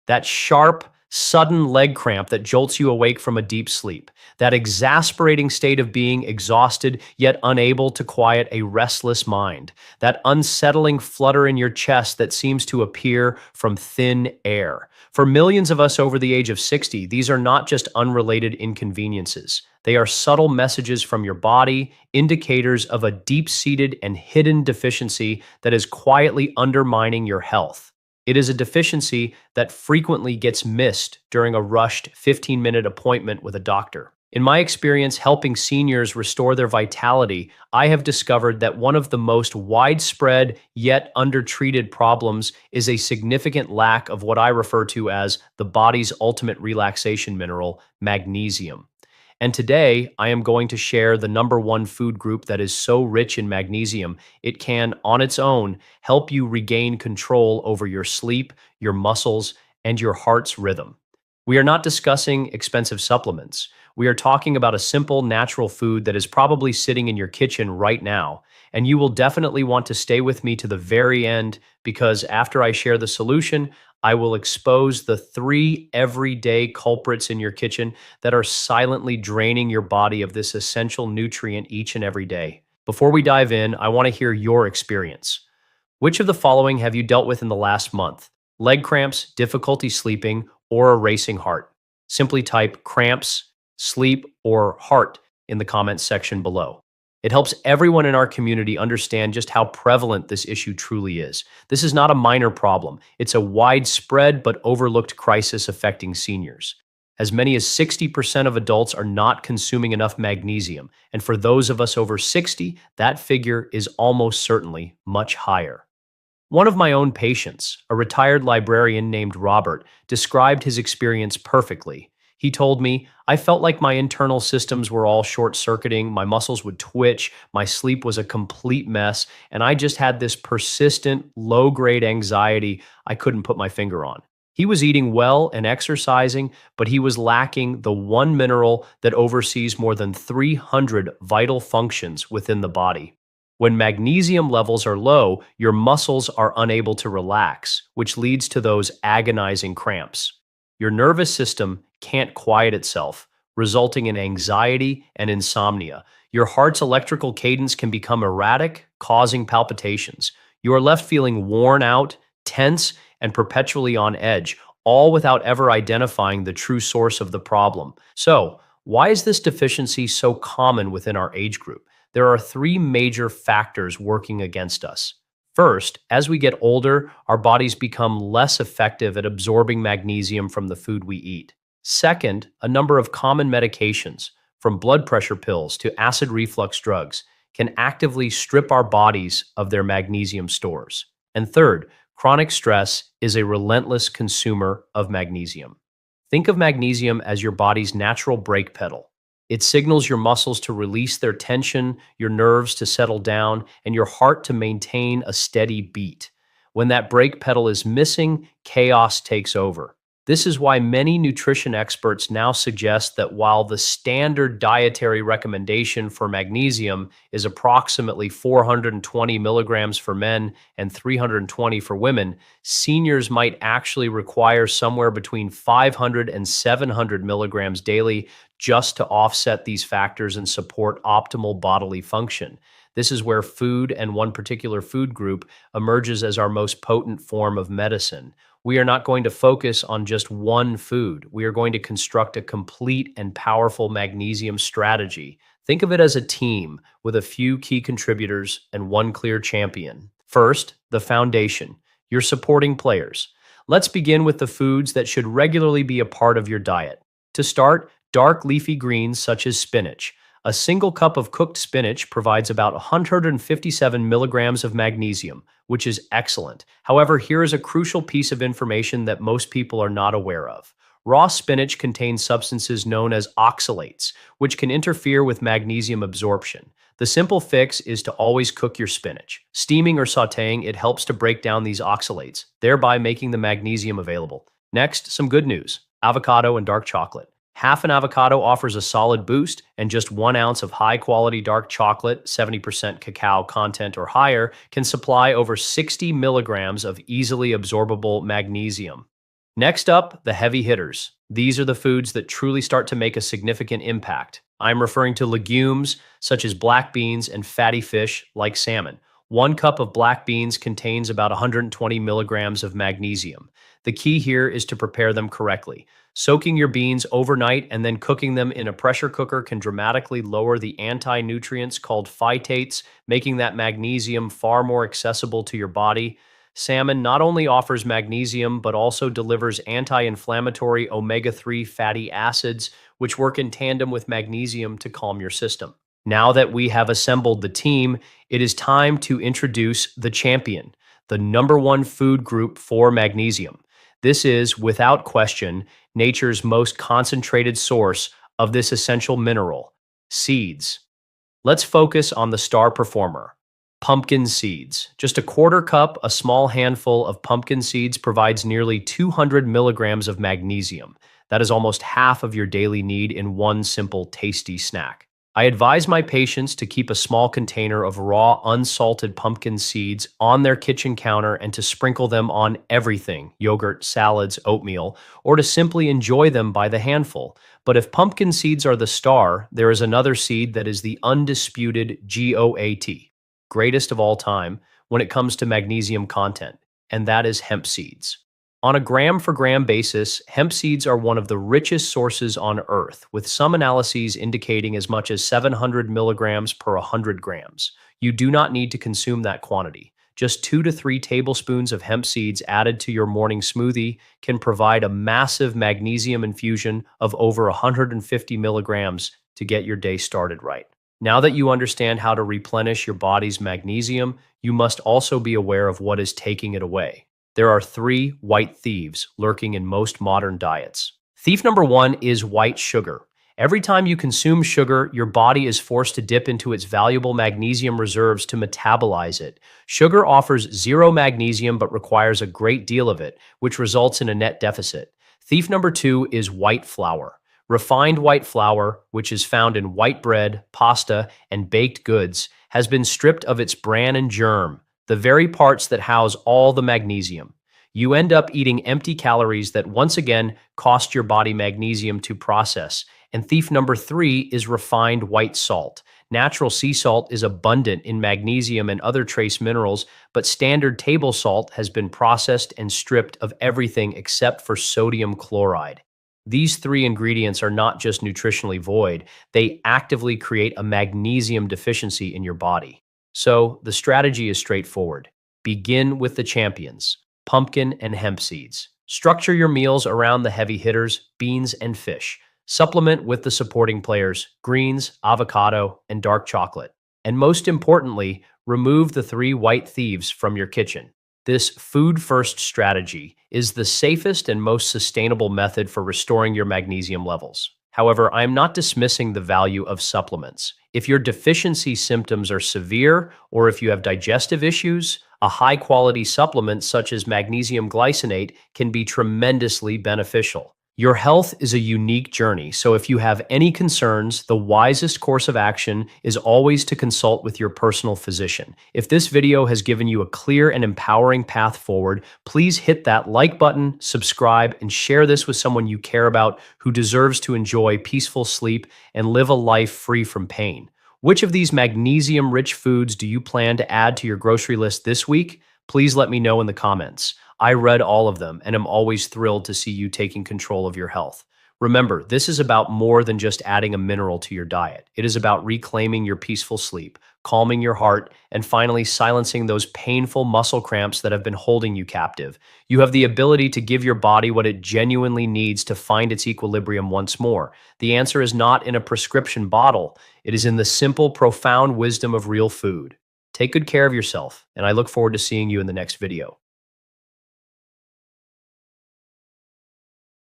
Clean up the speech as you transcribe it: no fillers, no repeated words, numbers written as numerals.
That sharp, sudden leg cramp that jolts you awake from a deep sleep. That exasperating state of being exhausted yet unable to quiet a restless mind. That unsettling flutter in your chest that seems to appear from thin air. For millions of us over the age of 60, these are not just unrelated inconveniences. They are subtle messages from your body, indicators of a deep-seated and hidden deficiency that is quietly undermining your health. It is a deficiency that frequently gets missed during a rushed 15-minute appointment with a doctor. In my experience helping seniors restore their vitality, I have discovered that one of the most widespread yet undertreated problems is a significant lack of what I refer to as the body's ultimate relaxation mineral, magnesium. And today, I am going to share the number one food group that is so rich in magnesium, it can, on its own, help you regain control over your sleep, your muscles, and your heart's rhythm. We are not discussing expensive supplements. We are talking about a simple, natural food that is probably sitting in your kitchen right now. And you will definitely want to stay with me to the very end because after I share the solution, I will expose the three everyday culprits in your kitchen that are silently draining your body of this essential nutrient each and every day. Before we dive in, I want to hear your experience. Which of the following have you dealt with in the last month? Leg cramps, difficulty sleeping, or a racing heart? Simply type cramps, sleep, or heart in the comments section below. It helps everyone in our community understand just how prevalent this issue truly is. This is not a minor problem. It's a widespread but overlooked crisis affecting seniors. As many as 60% of adults are not consuming enough magnesium, and for those of us over 60, that figure is almost certainly much higher. One of my own patients, a retired librarian named Robert, described his experience perfectly. He told me, I felt like my internal systems were all short-circuiting, my muscles would twitch, my sleep was a complete mess, and I just had this persistent, low-grade anxiety I couldn't put my finger on. He was eating well and exercising, but he was lacking the one mineral that oversees more than 300 vital functions within the body. When magnesium levels are low, your muscles are unable to relax, which leads to those agonizing cramps. Your nervous system can't quiet itself, resulting in anxiety and insomnia. Your heart's electrical cadence can become erratic, causing palpitations. You are left feeling worn out, tense, and perpetually on edge, all without ever identifying the true source of the problem. So, why is this deficiency so common within our age group? There are three major factors working against us. First, as we get older, our bodies become less effective at absorbing magnesium from the food we eat. Second, a number of common medications, from blood pressure pills to acid reflux drugs, can actively strip our bodies of their magnesium stores. And third, chronic stress is a relentless consumer of magnesium. Think of magnesium as your body's natural brake pedal. It signals your muscles to release their tension, your nerves to settle down, and your heart to maintain a steady beat. When that brake pedal is missing, chaos takes over. This is why many nutrition experts now suggest that while the standard dietary recommendation for magnesium is approximately 420 milligrams for men and 320 for women, seniors might actually require somewhere between 500 and 700 milligrams daily just to offset these factors and support optimal bodily function. This is where food and one particular food group emerges as our most potent form of medicine. We are not going to focus on just one food. We are going to construct a complete and powerful magnesium strategy. Think of it as a team with a few key contributors and one clear champion. First, the foundation, your supporting players. Let's begin with the foods that should regularly be a part of your diet. To start, dark leafy greens such as spinach. A single cup of cooked spinach provides about 157 milligrams of magnesium, which is excellent. However, here is a crucial piece of information that most people are not aware of. Raw spinach contains substances known as oxalates, which can interfere with magnesium absorption. The simple fix is to always cook your spinach. Steaming or sautéing, it helps to break down these oxalates, thereby making the magnesium available. Next, some good news: avocado and dark chocolate. Half an avocado offers a solid boost, and just 1 ounce of high-quality dark chocolate, 70% cacao content or higher, can supply over 60 milligrams of easily absorbable magnesium. Next up, the heavy hitters. These are the foods that truly start to make a significant impact. I'm referring to legumes such as black beans and fatty fish like salmon. 1 cup of black beans contains about 120 milligrams of magnesium. The key here is to prepare them correctly. Soaking your beans overnight and then cooking them in a pressure cooker can dramatically lower the anti-nutrients called phytates, making that magnesium far more accessible to your body. Salmon not only offers magnesium, but also delivers anti-inflammatory omega-3 fatty acids, which work in tandem with magnesium to calm your system. Now that we have assembled the team, it is time to introduce the champion, the #1 food group for magnesium. This is, without question, nature's most concentrated source of this essential mineral, seeds. Let's focus on the star performer, pumpkin seeds. Just a quarter cup, a small handful of pumpkin seeds provides nearly 200 milligrams of magnesium. That is almost half of your daily need in one simple, tasty snack. I advise my patients to keep a small container of raw, unsalted pumpkin seeds on their kitchen counter and to sprinkle them on everything, yogurt, salads, oatmeal, or to simply enjoy them by the handful. But if pumpkin seeds are the star, there is another seed that is the undisputed GOAT, greatest of all time, when it comes to magnesium content, and that is hemp seeds. On a gram for gram basis, hemp seeds are one of the richest sources on Earth, with some analyses indicating as much as 700 milligrams per 100 grams. You do not need to consume that quantity. Just 2 to 3 tablespoons of hemp seeds added to your morning smoothie can provide a massive magnesium infusion of over 150 milligrams to get your day started right. Now that you understand how to replenish your body's magnesium, you must also be aware of what is taking it away. There are 3 white thieves lurking in most modern diets. Thief #1 is white sugar. Every time you consume sugar, your body is forced to dip into its valuable magnesium reserves to metabolize it. Sugar offers zero magnesium but requires a great deal of it, which results in a net deficit. Thief #2 is white flour. Refined white flour, which is found in white bread, pasta, and baked goods, has been stripped of its bran and germ, the very parts that house all the magnesium. You end up eating empty calories that once again cost your body magnesium to process. And thief #3 is refined white salt. Natural sea salt is abundant in magnesium and other trace minerals, but standard table salt has been processed and stripped of everything except for sodium chloride. These 3 ingredients are not just nutritionally void, they actively create a magnesium deficiency in your body. So, the strategy is straightforward. Begin with the champions, pumpkin and hemp seeds. Structure your meals around the heavy hitters, beans and fish. Supplement with the supporting players, greens, avocado, and dark chocolate. And most importantly, remove the 3 white thieves from your kitchen. This food-first strategy is the safest and most sustainable method for restoring your magnesium levels. However, I am not dismissing the value of supplements. If your deficiency symptoms are severe, or if you have digestive issues, a high-quality supplement such as magnesium glycinate can be tremendously beneficial. Your health is a unique journey, so if you have any concerns, the wisest course of action is always to consult with your personal physician. If this video has given you a clear and empowering path forward, please hit that like button, subscribe, and share this with someone you care about who deserves to enjoy peaceful sleep and live a life free from pain. Which of these magnesium-rich foods do you plan to add to your grocery list this week? Please let me know in the comments. I read all of them and am always thrilled to see you taking control of your health. Remember, this is about more than just adding a mineral to your diet. It is about reclaiming your peaceful sleep, calming your heart, and finally silencing those painful muscle cramps that have been holding you captive. You have the ability to give your body what it genuinely needs to find its equilibrium once more. The answer is not in a prescription bottle. It is in the simple, profound wisdom of real food. Take good care of yourself, and I look forward to seeing you in the next video.